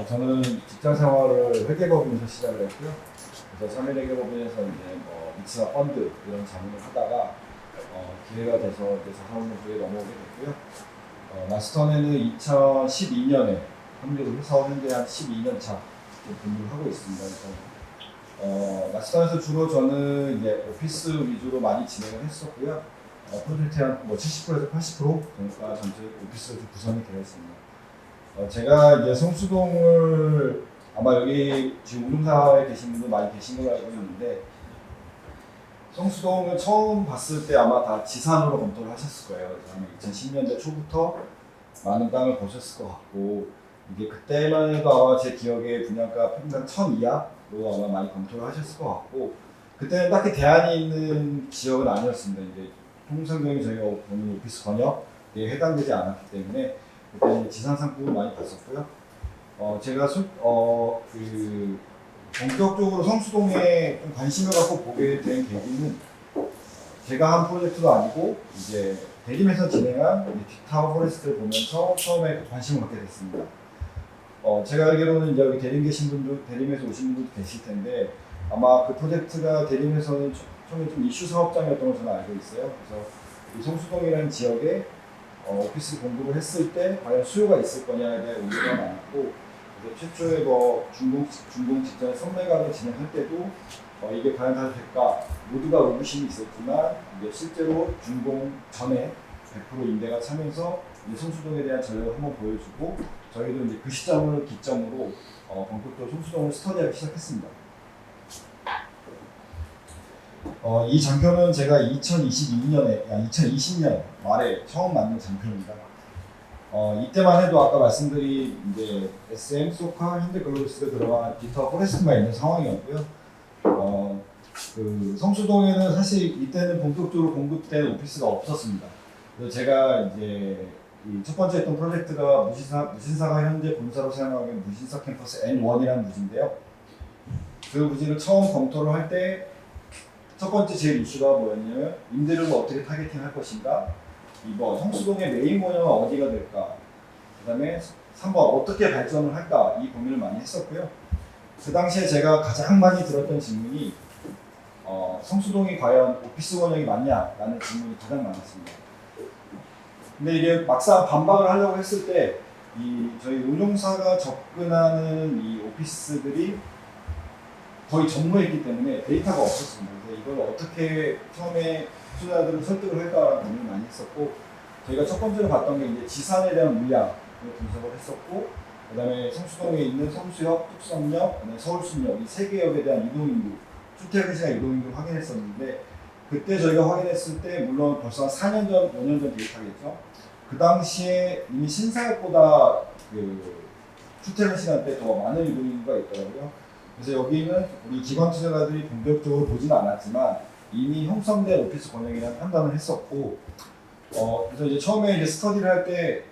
저는 직장 생활을 회계법인에서 시작을 했고요. 그래서 삼일회계법인에서 이제 뭐 미츠나 펀드 이런 자문을 하다가 기회가 돼서 이제 자산운용부에 넘어오게 됐고요. 마스터에는 2012년에 합류를 해서 현재 한 12년 차 근무를 하고 있습니다. 그래서 마스터에서 주로 저는 이제 오피스 위주로 많이 진행을 했었고요. 프로젝트 한뭐 70%에서 80% 정도가 전체 오피스로 좀 구성이 되어 있습니다. 제가 이제 성수동을 아마 여기 지금 우등사에 계신 분들 많이 계신 걸로 알고 있는데, 성수동을 처음 봤을 때 아마 다 지산으로 검토를 하셨을 거예요. 아마 2010년대 초부터 많은 땅을 보셨을 것 같고, 이게 그때만 해도 아마 제 기억에 분양가 평당 1000 이하로 아마 많이 검토를 하셨을 것 같고, 그때는 딱히 대안이 있는 지역은 아니었습니다. 이제 통상적인 저희가 보는 오피스 권역에 해당되지 않았기 때문에 그때 지산 상품을 많이 봤었고요. 제가 본격적으로 성수동에 좀 관심을 갖고 보게 된 계기는 제가 한 프로젝트도 아니고 이제 대림에서 진행한 빅타워 포레스트를 보면서 처음에 관심을 갖게 됐습니다. 제가 알기로는 이제 여기 대림 계신 분들, 대림에서 오신 분들도 계실 텐데 아마 그 프로젝트가 대림에서는 처음에 좀 이슈 사업장이었던 걸 저는 알고 있어요. 그래서 이 성수동이라는 지역에 오피스 공급을 했을 때 과연 수요가 있을 거냐에 대한 우려가 많았고, 최초에 뭐 준공 직전에 선매각을 진행할 때도 이게 과연 다 될까 모두가 의구심이 있었지만 이제 실제로 준공 전에 100% 임대가 차면서 이제 성수동에 대한 전략을 한번 보여주고, 저희도 이제 그 시점을 기점으로 본격적으로 성수동을 스터디하기 시작했습니다. 이 장표는 제가 2020년 말에 처음 만든 장표입니다. 이때만 해도 아까 말씀드린 이제 SM, 소카, 현대글로비스가 들어간 빅타워 포레스트만 있는 상황이었고요. 그 성수동에는 사실 이때는 본격적으로 공급된 오피스가 없었습니다. 그래서 제가 이제 첫 번째 했던 프로젝트가 무신사가 현재 본사로 사용하고 있는 무신사 캠퍼스 N1이라는 부지인데요. 그 부지를 처음 검토를 할 때 첫 번째 제일 이슈가 뭐였냐면 임대료를 어떻게 타겟팅할 것인가, 2번 성수동의 메인 모형은 어디가 될까, 그 다음에 3번 어떻게 발전을 할까, 이 고민을 많이 했었고요. 그 당시에 제가 가장 많이 들었던 질문이 성수동이 과연 오피스 원형이 맞냐라는 질문이 가장 많았습니다. 근데 이게 막상 반박을 하려고 했을 때 저희 운용사가 접근하는 이 오피스들이 거의 전무했기 때문에 데이터가 없었습니다. 그래서 이걸 어떻게 처음에 투자자들을 설득을 할까라는 고민을 많이 했었고, 저희가 첫 번째로 봤던 게 이제 지산에 대한 물량을 분석을 했었고, 그 다음에 성수동에 있는 성수역, 뚝섬역, 그다음에 서울숲역 이 세 개 역에 대한 이동인구, 출퇴근시간 이동인구를 확인했었는데, 그때 저희가 확인했을 때 물론 벌써 한 4년 전, 5년 전 데이터겠죠. 그 당시에 이미 신사역보다 그 출퇴근 시간대 더 많은 이동인구가 있더라고요. 그래서 여기는 우리 기관 투자자들이 본격적으로 보지는 않았지만 이미 형성된 오피스 권역이라는 판단을 했었고, 그래서 이제 처음에 이제 스터디를 할 때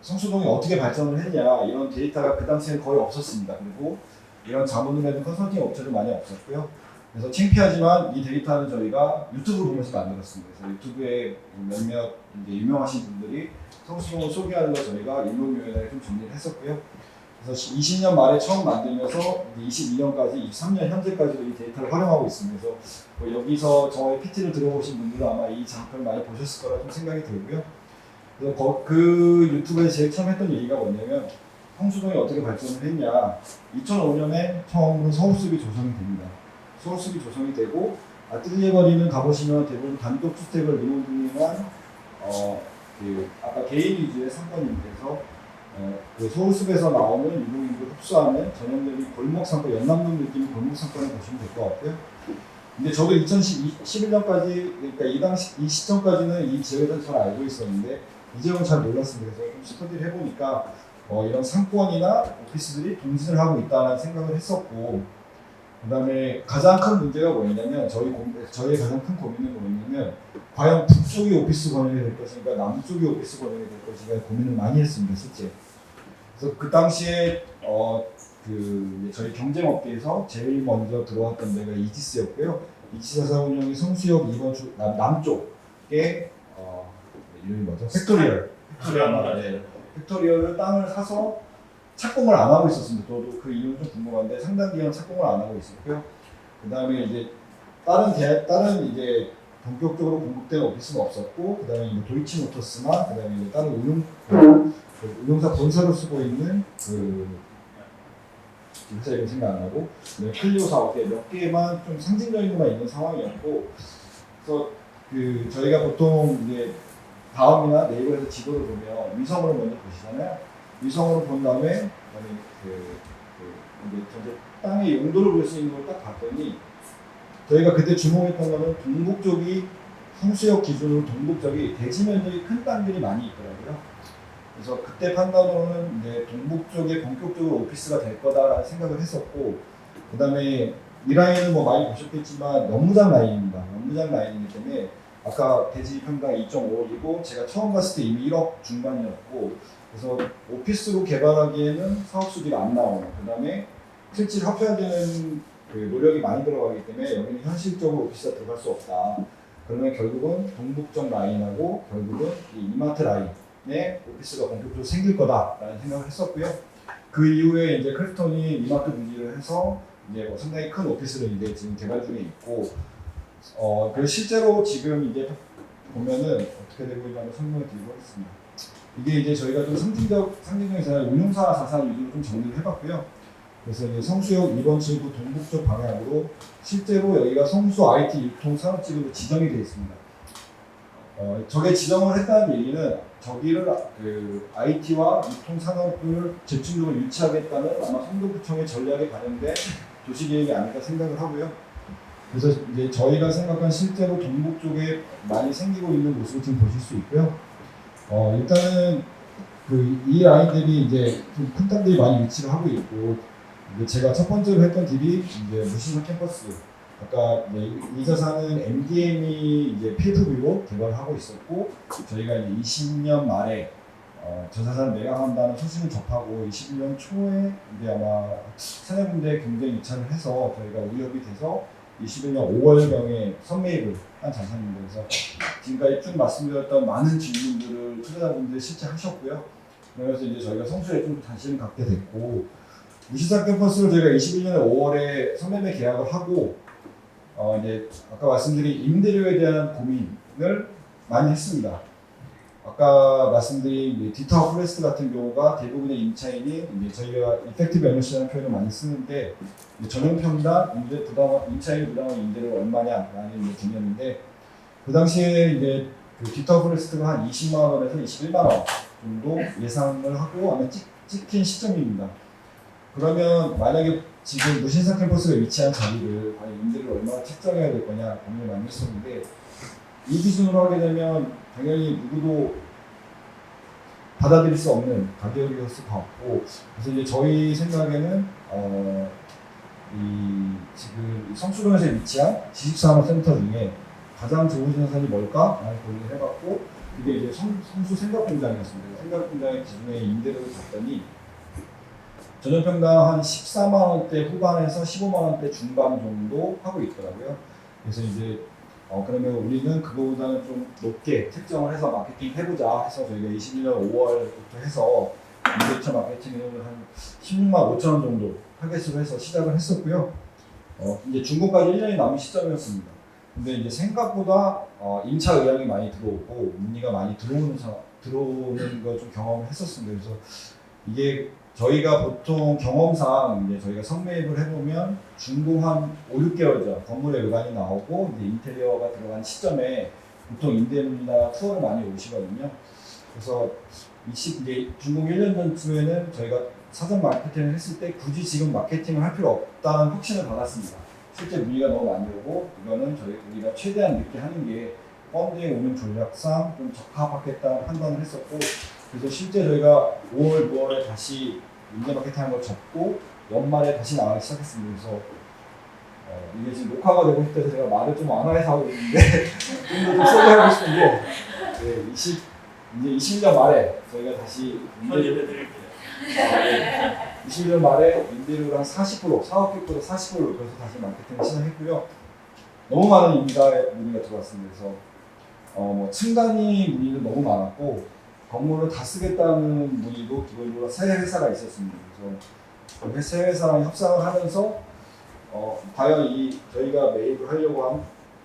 성수동이 어떻게 발전을 했냐 이런 데이터가 그 당시에는 거의 없었습니다. 그리고 이런 자문을 해준 컨설팅 업체도 많이 없었고요. 그래서 창피하지만 이 데이터는 저희가 유튜브를 보면서 만들었습니다. 그래서 유튜브에 몇몇 이제 유명하신 분들이 성수동을 소개하는 거 저희가 일목요연하게 좀 정리를 했었고요. 그래서 20년 말에 처음 만들면서 22년까지, 23년 현재까지도 이 데이터를 활용하고 있습니다. 그래서 뭐 여기서 저의 PT를 들어보신 분들은 아마 이 장표를 많이 보셨을 거라 좀 생각이 들고요. 그래서 그 유튜브에 제일 처음 했던 얘기가 뭐냐면 성수동이 어떻게 발전을 했냐. 2005년에 처음으로 서울숲이 조성이 됩니다. 서울숲이 조성이 되고, 아틀리에 거리는 가보시면 대부분 단독주택을 리모델링한 아까 개인 위주의 상권인데서 그 서울숲에서 나오는 유동인구를 흡수하는 전형적인 골목 상권, 연남동 느낌의 골목 상권을 보시면 될 것 같고요. 근데 저도 2011년까지, 그러니까 이 시점까지는 이 지역에 대해서 잘 알고 있었는데 이 지역은 잘 몰랐습니다. 그래서 좀 스터디를 해보니까 이런 상권이나 오피스들이 동진을 하고 있다는 생각을 했었고, 그 다음에 가장 큰 문제가 뭐였냐면 저희의 가장 큰 고민은 뭐였냐면 과연 북쪽이 오피스 권역이 될 것인가 남쪽이 오피스 권역이 될 것인가 고민을 많이 했습니다. 실제. 그래서 그 당시에 저희 경쟁업계에서 제일 먼저 들어왔던 데가 이티스였고요. 이티스 자산운용이 성수역 2번 남쪽에 이름이 뭐죠? 팩토리얼. 팩토리얼을 땅을 사서 착공을 안 하고 있었습니다. 저도 그 이유는 좀 궁금한데 상당 기간 착공을 안 하고 있었고요. 그 다음에 이제 다른 이제 본격적으로 공급된 오피스는 없었고, 그 다음에 도이치모터스나 그 다음에 이제 다른 운용사 본사로 쓰고 있는 그 회사 이름 생각 안 나고 클리오사 몇 개만 좀 상징적인 것만 있는 상황이었고, 그래서 그 저희가 보통 이제 다음이나 네이버에서 지도를 보면 위성으로 먼저 보시잖아요. 위성으로 본 다음에 이제 전체 땅의 용도를 볼 수 있는 걸 딱 봤더니 저희가 그때 주목했던 거는 동북 쪽이 성수역 기준으로 동북 쪽이 대지 면적이 큰 땅들이 많이 있더라고요. 그래서 그때 판단으로는 이제 동북 쪽에 본격적으로 오피스가 될 거다라는 생각을 했었고, 그 다음에 이 라인은 뭐 많이 보셨겠지만 연무장 라인입니다. 연무장 라인이기 때문에 아까 대지 평당 2.5억이고 제가 처음 봤을 때 이미 1억 중반이었고, 그래서 오피스로 개발하기에는 사업 수지가 안 나오는, 그 다음에 실질 합쳐지는 그 노력이 많이 들어가기 때문에 여기는 현실적으로 오피스가 들어갈 수 없다. 그러면 결국은 동북쪽 라인하고 결국은 이 이마트 라인에 오피스가 본격적으로 생길 거다라는 생각을 했었고요. 그 이후에 이제 크래프톤이 이마트 분리를 해서 이제 뭐 상당히 큰 오피스를 이제 지금 개발 중에 있고, 그래서 실제로 지금 이제 보면은 어떻게 되고 있냐고 설명을 드리고 하겠습니다. 이게 이제 저희가 좀 상징적인 운용사 자산 위주로 좀 정리를 해봤고요. 그래서 이제 성수역 2번 출구 동북쪽 방향으로 실제로 여기가 성수 IT 유통 산업지구로 지정이 되어 있습니다. 저게 지정을 했다는 얘기는 저기를 그 IT와 유통 산업을 집중적으로 유치하겠다는 아마 성동구청의 전략에 반영된 도시계획이 아닐까 생각을 하고요. 그래서 이제 저희가 생각한 실제로 동북 쪽에 많이 생기고 있는 모습을 지금 보실 수 있고요. 일단은 이 라인들이 이제 좀 큰 땅들이 많이 위치를 하고 있고, 이제 제가 첫 번째로 했던 딜이 이제 무신사 캠퍼스. 아까 이 자산은 MDM이 이제 PFB로 개발하고 있었고, 저희가 이제 20년 말에 저 자산을 매각한다는 소식을 접하고 21년 초에 이제 아마 세네 군데 경쟁 입찰을 해서 저희가 우협이 돼서 21년 5월경에 선매입을 한 자산입니다. 그래서 지금까지 쭉 말씀드렸던 많은 질문들을 투자자분들이 실제 하셨고요. 그래서 이제 저희가 성수에 좀 관심을 갖게 됐고, 무신사 캠퍼스를 저희가 21년에 5월에 선매매 계약을 하고, 이제 아까 말씀드린 임대료에 대한 고민을 많이 했습니다. 아까 말씀드린 디타워 포레스트 같은 경우가 대부분의 임차인이 이제 저희가 이펙티브 에너시라는 표현을 많이 쓰는데, 전용평당 임차인이 부담한 임대료가 얼마냐라는 중요한데, 그 당시에 이제 그 디타워 포레스트가 한 20만 원에서 21만 원 정도 예상을 하고 아마 찍힌 시점입니다. 그러면 만약에 지금 무신사 캠퍼스가 위치한 자리를 과연 임대료를 얼마나 책정해야 될 거냐 고민을 많이 했었는데, 이 기준으로 하게 되면 당연히 누구도 받아들일 수 없는 가격이었을 것 같고, 그래서 이제 저희 생각에는 지금 성수동에서 위치한 지식산업센터 중에 가장 좋은 자산이 뭘까라는 고민을 해봤고, 이게 이제 성수 생각공장이었습니다. 생각공장의 기준의 임대료를 봤더니 전용평당 한 14만 원대 후반에서 15만 원대 중반 정도 하고 있더라고요. 그래서 이제 그러면 우리는 그거보다는 좀 높게 책정을 해서 마케팅 해보자 해서 저희가 21년 5월부터 해서 임대차 마케팅을 한 16만 5천 원 정도 타겟으로 해서 시작을 했었고요. 이제 준공까지 1년이 남은 시점이었습니다. 근데 이제 생각보다 임차 의향이 많이 들어오고 문의가 많이 들어오는 걸 좀 경험을 했었습니다. 그래서 이게 저희가 보통 경험상 이제 저희가 선매입을 해보면 준공 한 5, 6개월 전 건물의 외관이 나오고 이제 인테리어가 들어간 시점에 보통 임대인이나 투어를 많이 오시거든요. 그래서 이제 준공 1년 전쯤에는 저희가 사전 마케팅을 했을 때 굳이 지금 마케팅을 할 필요 없다는 확신을 받았습니다. 실제 문의가 너무 많이 오고 이거는 우리가 최대한 늦게 하는 게 펀드에 오는 전략상 좀 적합하겠다는 판단을 했었고, 그래서 실제 저희가 5월, 6월에 다시 임대 마케팅 하는 걸 접고 연말에 다시 나가기 시작했습니다. 그래서 이게 지금 녹화가 되고 있어서 제가 말을 좀 완화해서 하고 있는데 좀 더 세게 하고 싶은데, 이제 20년 말에 저희가 다시 예배드릴게요. 20년 말에 임대료를 한 40%, 사업객보다 40% 높여서 다시 마케팅을 시작했고요. 너무 많은 문의가 들어왔습니다. 그래서 층 단위 문의도 너무 많았고, 건물을 다 쓰겠다는 문의도 기본적으로 새 회사가 있었습니다. 그래서 새 회사랑 협상을 하면서 과연 저희가 매입을 하려고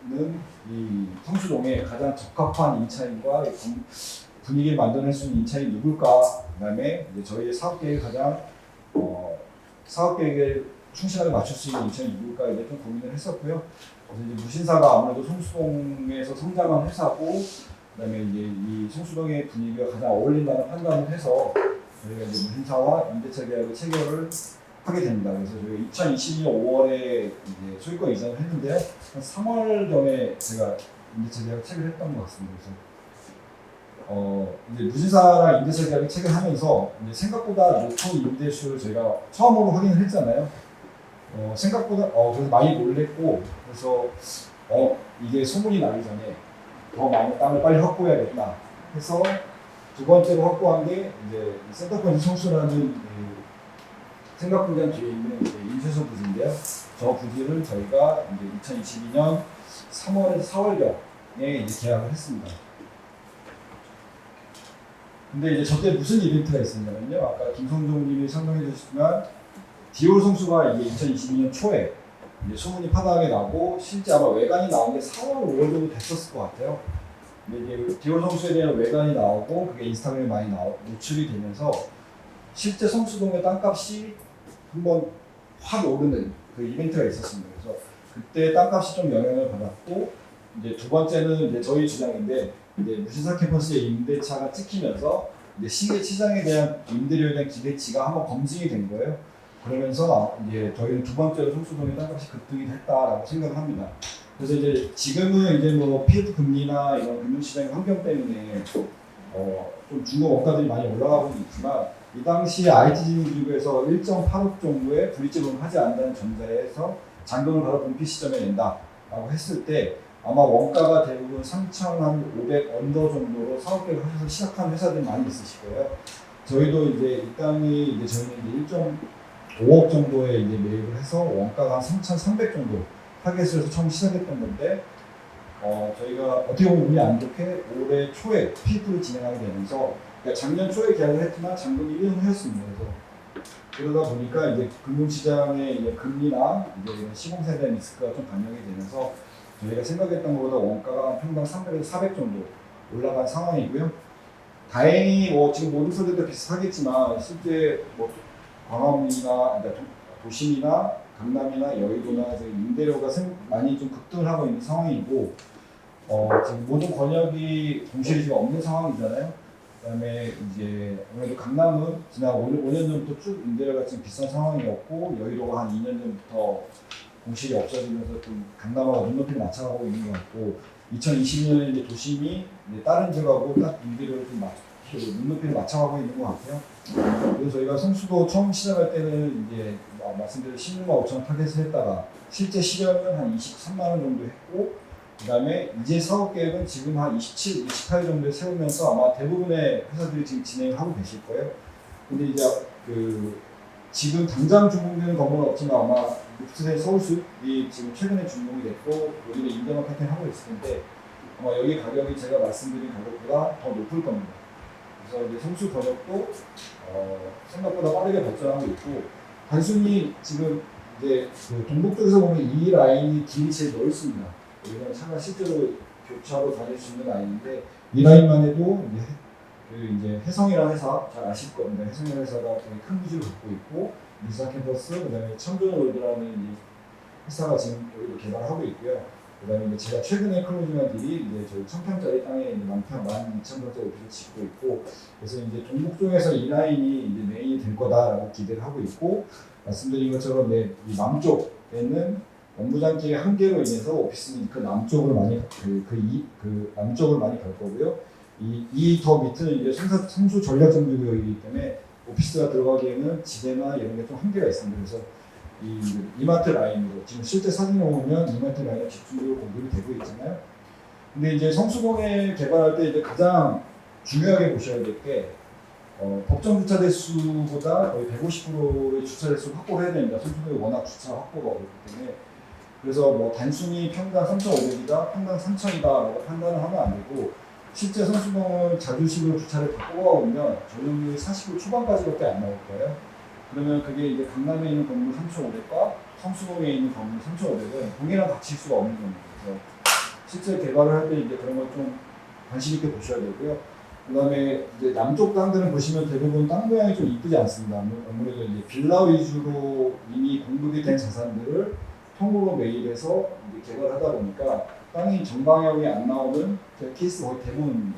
하는 이 성수동에 가장 적합한 임차인과 분위기를 만들어낼 수 있는 임차인이 누굴까? 그다음에 이제 저희의 사업 계획을 가장 사업 계획에 충실하게 맞출 수 있는 임차인이 누굴까 이제 좀 고민을 했었고요. 그래서 이제 무신사가 아무래도 성수동에서 성장한 회사고, 그다음에 이제 이 성수동의 분위기가 가장 어울린다는 판단을 해서 저희가 이제 무신사와 임대차 계약을 체결을 하게 됩니다. 그래서 저희가 2022년 5월에 이제 소유권 이전을 했는데요. 한 3월 전에 제가 임대차 계약을 체결했던 것 같습니다. 그래서 이제 무신사랑 임대차 계약을 체결하면서 이제 생각보다 높은 임대수를 저희가 처음으로 확인을 했잖아요. 생각보다 그래서 많이 놀랬고, 그래서 이게 소문이 나기 전에 더 많은 땅을 빨리 확보해야겠다 해서 두 번째로 확보한 게 이제 센터포인트 성수라는 생각공장 뒤에 있는 인쇄소 부지인데요. 저 부지를 저희가 이제 2022년 3월에서 4월경에 이제 계약을 했습니다. 근데 이제 저때 무슨 이벤트가 있었냐면요. 아까 김성종님이 설명해 주셨지만 디올 성수가 이게 2022년 초에 이제 소문이 파다하게 나고 실제 아마 외관이 나온 게 4월, 5월 정도 됐었을 것 같아요. 근데 이제 디올 성수에 대한 외관이 나오고 그게 인스타그램에 많이 노출이 되면서 실제 성수동의 땅값이 한번 확 오르는 그 이벤트가 있었습니다. 그래서 그때 땅값이 좀 영향을 받았고, 이제 두 번째는 이제 저희 주장인데 이제 무신사 캠퍼스의 임대차가 찍히면서 이제 시장에 대한 임대료에 대한 기대치가 한번 검증이 된 거예요. 그러면서 이제 저희는 두 번째로 성수동의 땅값이 급등이 됐다라고 생각을 합니다. 그래서 이제 지금은 이제 뭐 PF 금리나 이런 금융시장 환경 때문에 좀 중고 원가들이 많이 올라가고 있지만 이 당시 IT진흥기구에서 1.8억 정도의 불이익을 하지 않는다는 전제에서 잔금을 바로 분피 시점에 낸다라고 했을 때 아마 원가가 대부분 3,500 언더 정도로 사업 계획을 하셔서 시작한 회사들이 많이 있으실 거예요. 저희도 이제 이 땅이 이제 저희는 이제 1.5억 정도에 이제 매입을 해서 원가가 한 3,300 정도 타겟을 해서 처음 시작했던 건데 저희가 어떻게 보면 운이 안 좋게 올해 초에 PF를 진행하게 되면서 그러니까 작년 초에 계약을 했지만 잔금이 1년 후였습니다. 그래서 그러다 보니까 이제 금융시장의 이제 금리나 이제 이런 시공사에 대한 리스크가 좀 반영이 되면서 저희가 생각했던 것보다 원가가 평당 300에서 400 정도 올라간 상황이고요. 다행히 지금 모든 소재도 비슷하겠지만 실제 광화문이나 그러니까 도심이나 강남이나 여의도나 임대료가 많이 좀 급등을 하고 있는 상황이고, 지금 모든 권역이 동실이 지금 없는 상황이잖아요. 그다음에 이제 아무래도 강남은 지난 5년 전부터 쭉 임대료가 지금 비싼 상황이었고, 여의도가 한 2년 전부터 공실이 없어지면서 좀 강남하고 눈높이를 맞춰가고 있는 것 같고, 2020년에 이제 도심이 이제 다른 지역하고 딱 임대료를 좀 눈높이를 맞춰가고 있는 것 같아요. 그래서 저희가 성수도 처음 시작할 때는 이제 말씀드린 16만 5천 원 타겟을 했다가 실제 실현은 한 23만 원 정도 했고, 그다음에 이제 사업 계획은 지금 한 27, 28 정도에 세우면서 아마 대부분의 회사들이 지금 진행을 하고 계실 거예요. 근데 이제 지금 당장 준공되는 건물은 없지만 아마 룩스의 서울숲이 지금 최근에 준공이 됐고 여기는 인정 마케팅 하고 있을 텐데 아마 여기 가격이 제가 말씀드린 가격보다 더 높을 겁니다. 그래서 이제 성수 번역도 생각보다 빠르게 발전하고 있고, 단순히 지금 이제 그 동북 쪽에서 보면 이 라인이 길이 제일 넓습니다. 여기는 차가 실제로 교차로 다닐 수 있는 라인인데 이 라인만 해도 이제 혜성이라는 회사 잘 아실 겁니다. 혜성이라는 회사가 되게 큰 부지를 갖고 있고 미사 캠퍼스, 그다음에 청조월드라는 회사가 지금 여기도 개발하고 있고요. 그다음에 이제 제가 최근에 클로징한 딜이 이제 저희 1,000평짜리 땅에 이제 12,000평짜리 오피스를 짓고 있고, 그래서 이제 동북 쪽에서 이 라인이 이제 메인이 될 거다라고 기대를 하고 있고, 말씀드린 것처럼 이 남쪽에는 원부장길의 한계로 인해서 오피스는 그 남쪽으로 많이 남쪽으로 많이 갈 거고요. 이 더 밑은 이제 성수 전략정비 구역이기 때문에 오피스가 들어가기에는 지대나 이런 게 좀 한계가 있습니다. 그래서 이마트 라인으로 지금 실제 사진을 보면 이마트 라인에 집중적으로 공급이 되고 있잖아요. 근데 이제 성수동에 개발할 때 이제 가장 중요하게 보셔야 될 게 법정 주차 대수보다 거의 150%의 주차 대수를 확보를 해야 됩니다. 성수동이 워낙 주차 확보가 어렵기 때문에. 그래서 단순히 평당 3,500이다, 평당 3,000이다라고 판단을 하면 안 되고 실제 성수동을 자주식으로 주차를 다 뽑아오면 전용률이 40% 초반까지밖에 안 나올 거예요. 그러면 그게 이제 강남에 있는 건물 3,500과 성수동에 있는 건물 3,500은 동일한 가치일 수가 없는 겁니다. 그래서 실제 개발을 할 때 이제 그런 걸 좀 관심 있게 보셔야 되고요. 그다음에 이제 남쪽 땅들은 보시면 대부분 땅 모양이 좀 이쁘지 않습니다. 아무래도 이제 빌라 위주로 이미 공급이 된 자산들을 통으로 매입해서 이제 개발하다 보니까 땅이 정방향이 안 나오는 케이스가 거의 대부분입니다.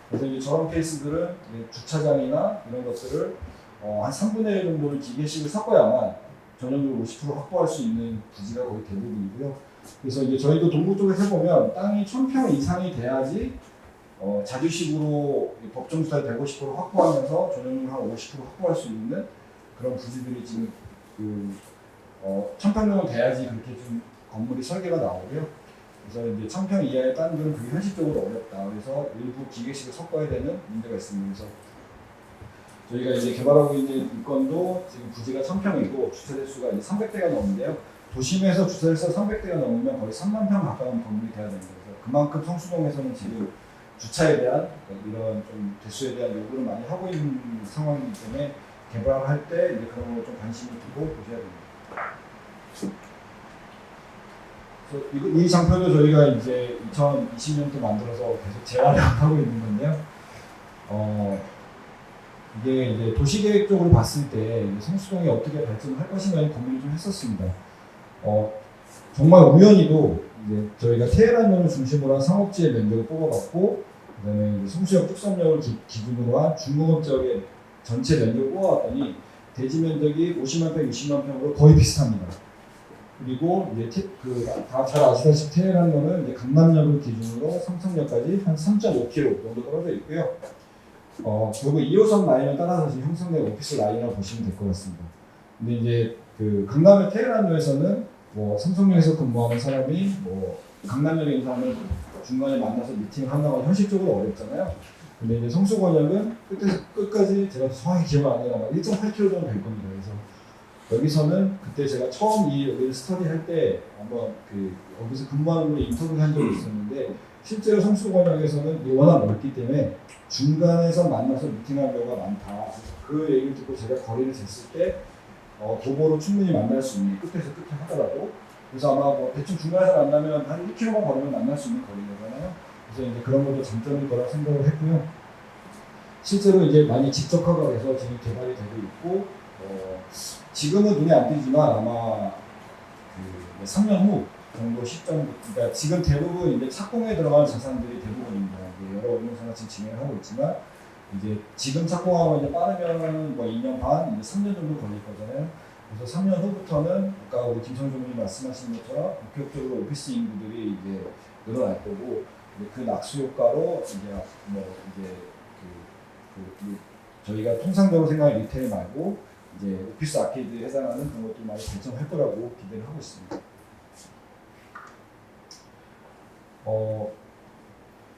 그래서 이제 저런 케이스들은 이제 주차장이나 이런 것들을 한 3분의 1 정도를 기계식을 섞어야만 전용률 50% 확보할 수 있는 부지가 거의 대부분이고요. 그래서 이제 저희도 동구 쪽에서 해보면 땅이 1000평 이상이 돼야지 자주식으로 법정수달 150% 확보하면서 전용률 한 50% 확보할 수 있는 그런 부지들이 지금 1000평 정도 돼야지 그렇게 좀 건물이 설계가 나오고요. 그래서 이제 1000평 이하의 땅들은 그게 현실적으로 어렵다. 그래서 일부 기계식을 섞어야 되는 문제가 있습니다. 그래서 저희가 이제 개발하고 있는 일건도 지금 부지가 1000평이고 주차 대수가 이제 300대가 넘는데요. 도심에서 주차 대수가 300대가 넘으면 거의 3만 평 가까운 건물이 돼야 됩니다. 그래서 그만큼 성수동에서는 지금 주차에 대한 이런 좀 대수에 대한 요구를 많이 하고 있는 상황이기 때문에 개발할 때 이제 그런 걸 좀 관심을 두고 보셔야 됩니다. 이 장표도 저희가 이제 2020년도 만들어서 계속 재활용하고 있는 건데요. 이게 이제 도시계획적으로 봤을 때 성수동이 어떻게 발전을 할 것인가에 고민을 좀 했었습니다. 정말 우연히도 이제 저희가 테헤란역을 중심으로 한 상업지의 면적을 뽑아봤고, 그다음에 이제 성수역 뚝섬역을 기준으로 한 중공업 지역의 전체 면적을 뽑아봤더니 대지 면적이 50만 평, 60만 평으로 거의 비슷합니다. 그리고 이제 다 잘 아시다시피 테헤란역은 이제 강남역을 기준으로 삼성역까지 한 3.5km 정도 떨어져 있고요. 그리고 2호선 라인을 따라서 지금 형성된 오피스 라인이라고 보시면 될 것 같습니다. 근데 이제 그 강남의 테헤란역에서는 뭐 삼성역에서 근무하는 사람이 뭐 강남역에 있는 사람을 중간에 만나서 미팅을 한다고 현실적으로 어렵잖아요. 근데 이제 성수권역은 끝에서 끝까지 제가 정확히 기억 안 나요. 1.8km 정도 될 겁니다. 그래서 여기서는 그때 제가 처음 여기를 스터디 할 때 한번 여기서 근무하는 분을 인터뷰를 한 적이 있었는데 실제로 성수권역에서는 워낙 넓기 때문에 중간에서 만나서 미팅할 경우가 많다. 그 얘기를 듣고 제가 거리를 쟀을 때 도보로 충분히 만날 수 있는 끝에서 끝에 하더라도 그래서 아마 뭐 대충 중간에서 만나면 한 1km만 걸으면 만날 수 있는 거리잖아요. 그래서 이제 그런 것도 장점일 거라고 생각을 했고요. 실제로 이제 많이 직접화가 돼서 지금 개발이 되고 있고 지금은 눈에 안 띄지만 아마 3년 후 정도 시점, 그러니까 지금 대부분 이제 착공에 들어가는 자산들이 대부분입니다. 여러 운용사가 지금 진행을 하고 있지만 이제 지금 착공하면 이제 빠르면 뭐 2년 반, 이제 3년 정도 걸릴 거잖아요. 그래서 3년 후부터는 아까 우리 김성준님이 말씀하신 것처럼 본격적으로 오피스 인구들이 이제 늘어날 거고 그 낙수 효과로 이제 저희가 통상적으로 생각하는 리테일 말고 이제 오피스 아케이드에 해당하는 그런 것들이 많이 발전할 거라고 기대를 하고 있습니다.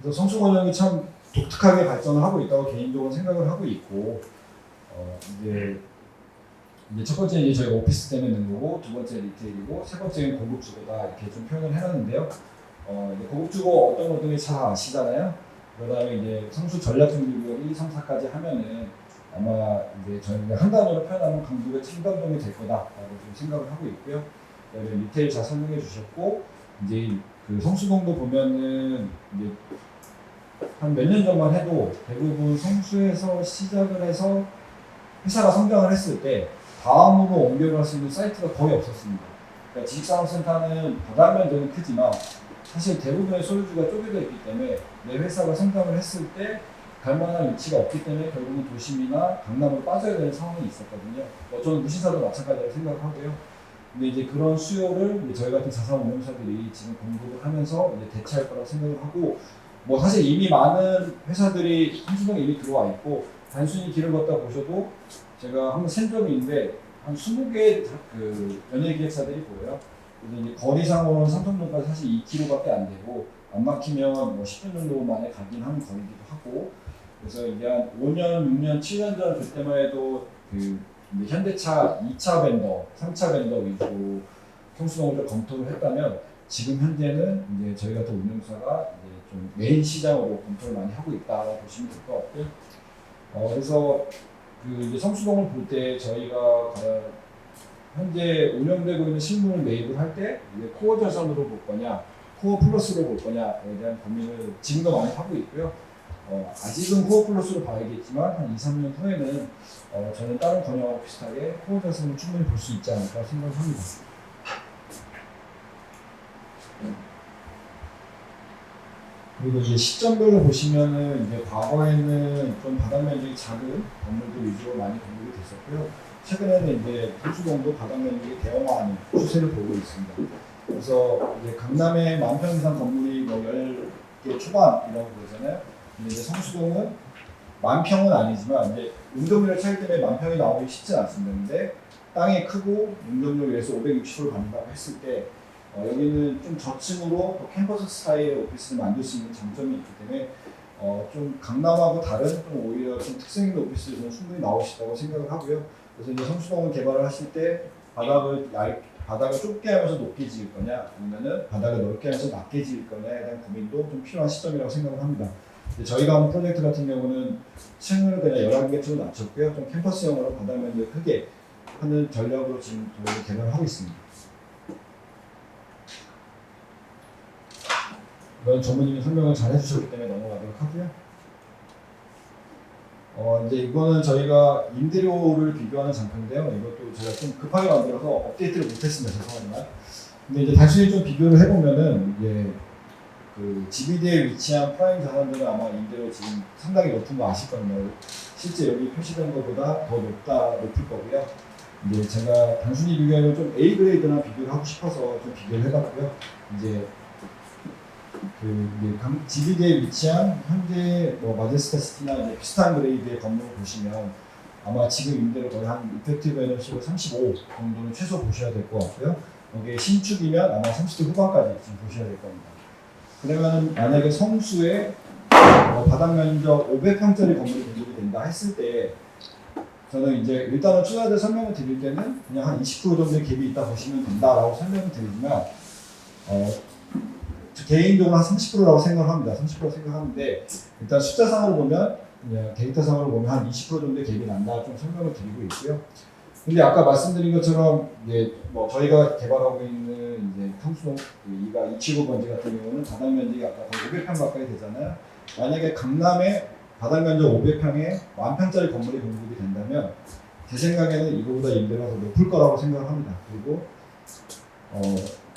그래서 성수권역이 참 독특하게 발전을 하고 있다고 개인적으로 생각을 하고 있고 이제 첫 번째 이제 저희가 오피스 때문에 는 거고 두 번째 리테일이고 세 번째는 고급주거다 이렇게 좀 표현을 해놨는데요. 이제 고급주거 어떤 것들이 잘 아시잖아요. 그다음에 이제 성수 전략정비구역 1, 2, 3, 4까지 하면은 아마 이제 저희가 한 단어로 표현하면 강북의 첨단동이 될 거다라고 좀 생각을 하고 있고요. 리테일 잘 설명해 주셨고 이제 그 성수동도 보면은 이제 한 몇 년 전만 해도 대부분 성수에서 시작을 해서 회사가 성장을 했을 때 다음으로 옮겨갈 수 있는 사이트가 거의 없었습니다. 그러니까 지식산업센터는 바다 면적은 크지만 사실 대부분의 소유주가 쪼개져 있기 때문에 내 회사가 성장을 했을 때 갈 만한 위치가 없기 때문에 결국은 도심이나 강남으로 빠져야 되는 상황이 있었거든요. 저는 무신사도 마찬가지라고 생각하고요. 근데 이제 그런 수요를 이제 저희 같은 자산운용사들이 지금 공급을 하면서 이제 대체할 거라고 생각을 하고 뭐 사실 이미 많은 회사들이 성수동에 이미 들어와 있고 단순히 길을 걷다 보셔도 제가 한번 센 적이 있는데 한 20개 그 연예기획사들이 보여요. 근데 이제 거리상으로는 삼성동까지 사실 2km밖에 안 되고 안 막히면 뭐 10분 정도 만에 가긴 하는 거리기도 하고 그래서 이게 한 5년, 6년, 7년 전 그때만 해도 그 현대차 2차 벤더, 3차 벤더 위주로 성수동을 검토를 했다면 지금 현재는 이제 저희 같은 운영사가 이제 좀 메인 시장으로 검토를 많이 하고 있다고 보시면 될 것 같고요. 그래서 그 이제 성수동을 볼 때 저희가 현재 운영되고 있는 실물을 매입을 할 때 이제 코어 자산으로 볼 거냐, 코어 플러스로 볼 거냐에 대한 고민을 지금도 많이 하고 있고요. 아직은 코어 플러스로 봐야겠지만 한 2, 3년 후에는 저는 다른 번역하고 비슷하게 코어 자산을 충분히 볼 수 있지 않을까 생각합니다. 그리고 이제 시점별로 보시면은 이제 과거에는 좀 바닥 면적이 작은 건물들 위주로 많이 건물이 됐었고요. 최근에는 이제 성수동도 바닥 면적이 대형화하는 추세를 보고 있습니다. 그래서 이제 강남의 만평 이상 건물이 뭐 10개 초반이라고 그러잖아요. 근데 이제 성수동은 만평은 아니지만 이제 용적률의 차이 때문에 만평이 나오기 쉽지 않습니다. 근데 땅이 크고 용적률에서 560호를 받는다고 했을 때 여기는 좀 저층으로 또 캠퍼스 스타일의 오피스를 만들 수 있는 장점이 있기 때문에 좀 강남하고 다른 좀 오히려 좀 특색 있는 오피스를 충분히 나올 수 있다고 생각을 하고요. 그래서 이제 성수동을 개발을 하실 때 바닥을 좁게 하면서 높게 지을 거냐 아니면은 바닥을 넓게 하면서 낮게 지을 거냐에 대한 고민도 좀 필요한 시점이라고 생각을 합니다. 저희가 하는 프로젝트 같은 경우는 층을 그냥 11개 층으로 낮췄고요. 좀 캠퍼스형으로 바닥 면적을 크게 하는 전략으로 지금 저희가 개발을 하고 있습니다. 이건 전문님이 설명을 잘 해주셨기 때문에 넘어가도록 하고요. 이제 이거는 저희가 인테리어를 비교하는 장표인데요. 이것도 제가 좀 급하게 만들어서 업데이트를 못했습니다. 죄송하지만. 근데 이제 단순히 좀 비교를 해보면은 이제 그 GBD에 위치한 프라임 자산들은 아마 인테리어 지금 상당히 높은 거 아실 겁니다. 실제 여기 표시된 것보다 더 높을 거고요. 이제 제가 단순히 비교하면 좀 A 그레이드나 비교를 하고 싶어서 좀 비교를 해봤고요. 이제 GBD에 위치한 현재 뭐 마제스타시티나 비슷한 그레이드의 건물을 보시면 아마 지금 임대료 거의 한 이펙티브 에너지가 35 정도는 최소 보셔야 될 것 같고요. 이게 신축이면 아마 30대 후반까지 지금 보셔야 될 겁니다. 그러면 만약에 성수에 바닥 면적 500평짜리 건물이 공급이 된다 했을 때 저는 이제 일단은 투자자들 설명을 드릴 때는 그냥 한 20% 정도의 갭이 있다 보시면 된다라고 설명을 드리지만 개인적으로 한 30%라고 생각을 합니다. 30% 생각하는데 일단 숫자상으로 보면 그냥 데이터상으로 보면 한 20% 정도의 갭이 난다 좀 설명을 드리고 있고요. 근데 아까 말씀드린 것처럼 이제 뭐 저희가 개발하고 있는 이제 성수동 279번지 같은 경우는 바닥 면적이 아까 500평 가까이 되잖아요. 만약에 강남에 바닥 면적 500평에 1000평짜리 건물이 공급이 된다면 제 생각에는 이거보다 임대료가 더 높을 거라고 생각을 합니다. 그리고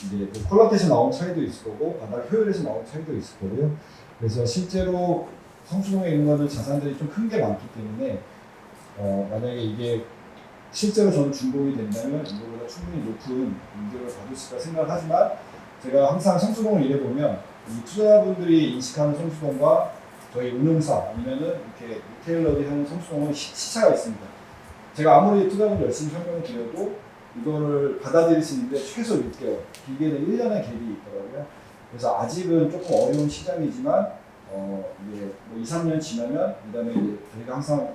이제 뭐 퀄리티에서 나온 차이도 있을 거고 바닥 효율에서 나온 차이도 있을 거고요. 그래서 실제로 성수동에 있는 거는 자산들이 좀 큰 게 많기 때문에 만약에 이게 실제로 저는 준공이 된다면 이거보다 충분히 높은 임대료를 받을 수 있다 생각을 하지만 제가 항상 성수동을 일해보면 이 투자자분들이 인식하는 성수동과 저희 운용사 아니면은 이렇게 리테일러들이 하는 성수동은 시차가 있습니다. 제가 아무리 투자자분 열심히 설명을 드려도 이거를 받아들일 수 있는데 최소 6개월, 길게는 1년의 갭이 있더라고요. 그래서 아직은 조금 어려운 시장이지만 이제 뭐 2, 3년 지나면 그다음에 이제 저희가 항상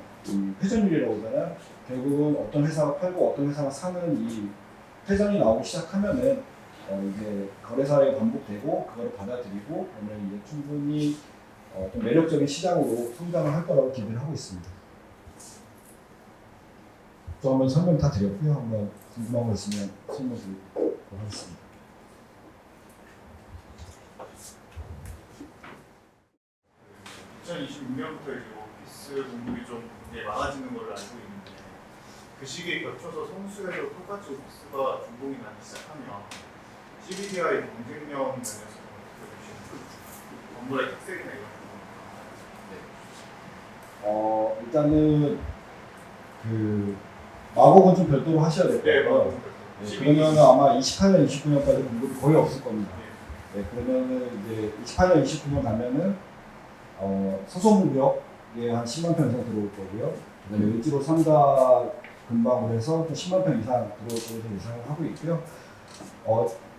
회전율이라고 하잖아요. 결국은 어떤 회사가 팔고 어떤 회사가 사는 이 회전이 나오기 시작하면은 이제 거래사에 반복되고 그걸 받아들이고 오늘 이제 충분히 좀 매력적인 시장으로 성장을 할 거라고 기대를 하고 있습니다. 저 한번 설명 다 드렸고요. 한번 궁금한 거 있으면 설명 드리도록 하겠습니다. 그 2026년부터 이제 오피스 공급이 좀 많아지는 걸 알고 있는데 그 시기에 겹쳐서 성수에도 똑같이 오피스가 준공이 나기 시작하면 CBD와의 경쟁력 면에서 어떻게 보시나요? 건물의 특색이나 이런 거. 일단은 그 마곡은 좀 별도로 하셔야 될 거예요. 네, 그러면 아마 28년, 29년까지 공급이 거의 없을 겁니다. 네, 그러면은 이제 28년, 29년 가면은 서소문역에 한 10만 평 이상 들어올 거고요. 그다음에 을지로 3가 근방으로 해서 또 10만 평 이상 들어올 것으로 예상을 하고 있고요.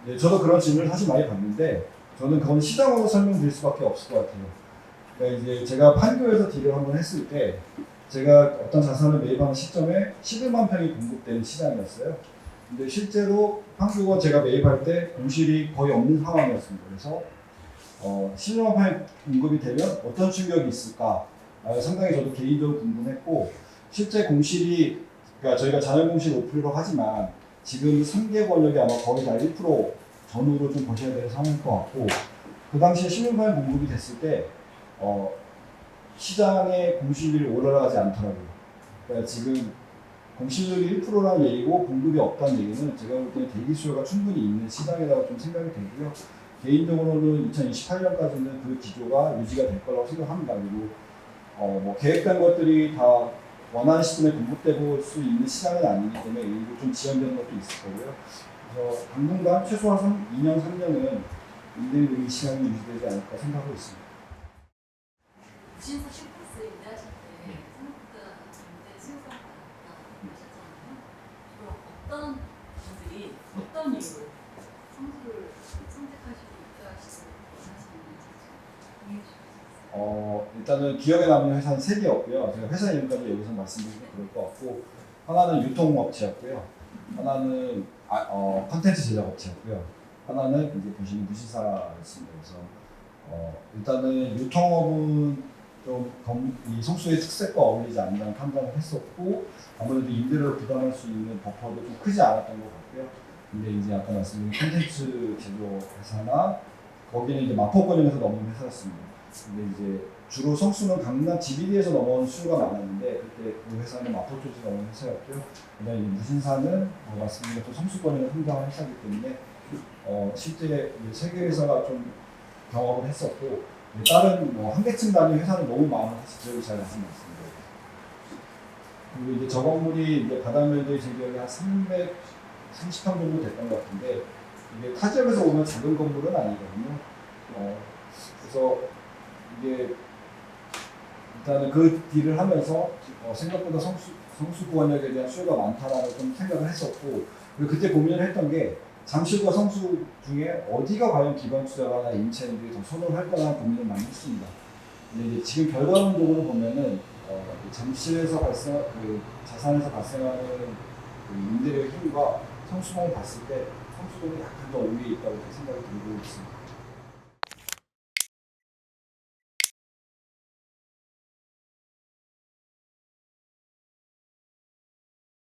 네, 저도 그런 질문을 사실 많이 받는데 저는 그건 시장으로 설명드릴 수밖에 없을 것 같아요. 그러니까 이제 제가 판교에서 딜을 한번 했을 때 제가 어떤 자산을 매입하는 시점에 11만 평이 공급되는 시장이었어요. 근데 실제로 판교가 제가 매입할 때 공실이 거의 없는 상황이었습니다. 그래서 신용화판이 공급이 되면 어떤 충격이 있을까? 상당히 저도 개인적으로 궁금했고 실제 공실이 그러니까 저희가 잔여 공실 5%라고 하지만 지금 3개 권역이 아마 거의 다 1% 전후로 좀 보셔야 되는 상황일 것 같고 그 당시에 신용화판 공급이 됐을 때 시장의 공실률이 올라가지 않더라고요. 그러니까 지금 공실률이 1%라는 얘기고 공급이 없다는 얘기는 제가 볼 때는 대기 수요가 충분히 있는 시장이라고 좀 생각이 되고요. 개인적으로는 2028년까지는 그 기조가 유지가 될 거라고 생각합니다. 그리고 뭐 계획된 것들이 다 원하는 시점에 공급될 수 있는 시장은 아니기 때문에 일부 좀 지연되는 것도 있을 거고요. 그래서 당분간 최소한 2년, 3년은 인대의 시장이 유지되지 않을까 생각하고 있습니다. 무신사 슈퍼스 임대하실 때 생각보다 임대 수요가 많았다 하셨잖아요. 주로 어떤 분들이 어떤 이유로 성수를 선택하시고 입주하시고 원하시는지 좀 이해해 주시겠어요? 일단은 기억에 남는 회사는 3개였고요. 제가 회사 이름까지 여기서 말씀드리면 그럴 것 같고 하나는 유통업체였고요. 하나는 컨텐츠 제작업체였고요. 하나는 이제 보시는 무신사였습니다. 그래서 일단은 유통업은 이 성수의 특색과 어울리지 않는다는 판단을 했었고 아무래도 임대료를 부담할 수 있는 버퍼도 좀 크지 않았던 것 같고요. 근데 이제 아까 말씀드린 콘텐츠 제조 회사나 거기는 이제 마포권역에서 넘어온 회사였습니다. 근데 이제 주로 성수는 강남 GBD에서 넘어온 수요가 많았는데 그때 그 회사는 마포 쪽에서 넘어온 회사였고요. 그다음에 무신사는 말씀드린 또 성수권역에 성장한 회사이기 때문에 실제 세계 회사가 좀 경험을 했었고 다른 한 개층 단위 회사는 너무 많아서 기억이 잘 나지 않습니다. 그리고 이제 저 건물이 이제 바닥 면적이 제 기억에 한 330평 정도 됐던 것 같은데 이게 타 지역에서 오면 작은 건물은 아니거든요. 그래서 이게 일단은 그 딜을 하면서 생각보다 성수권역에 대한 수요가 많다라고 좀 생각을 했었고 그리고 그때 고민을 했던 게 잠실과 성수 중에 어디가 과연 기반 투자가나 임차인들이 더 선호할 거라는 고민을 많이 했습니다. 근데 이제 지금 결과론적으로 보면은 잠실에서 그 자산에서 발생하는 그 임대료의 힘과 성수만을 봤을 때 성수동이 약간 더 우위에 있다고 생각이 들고 있습니다.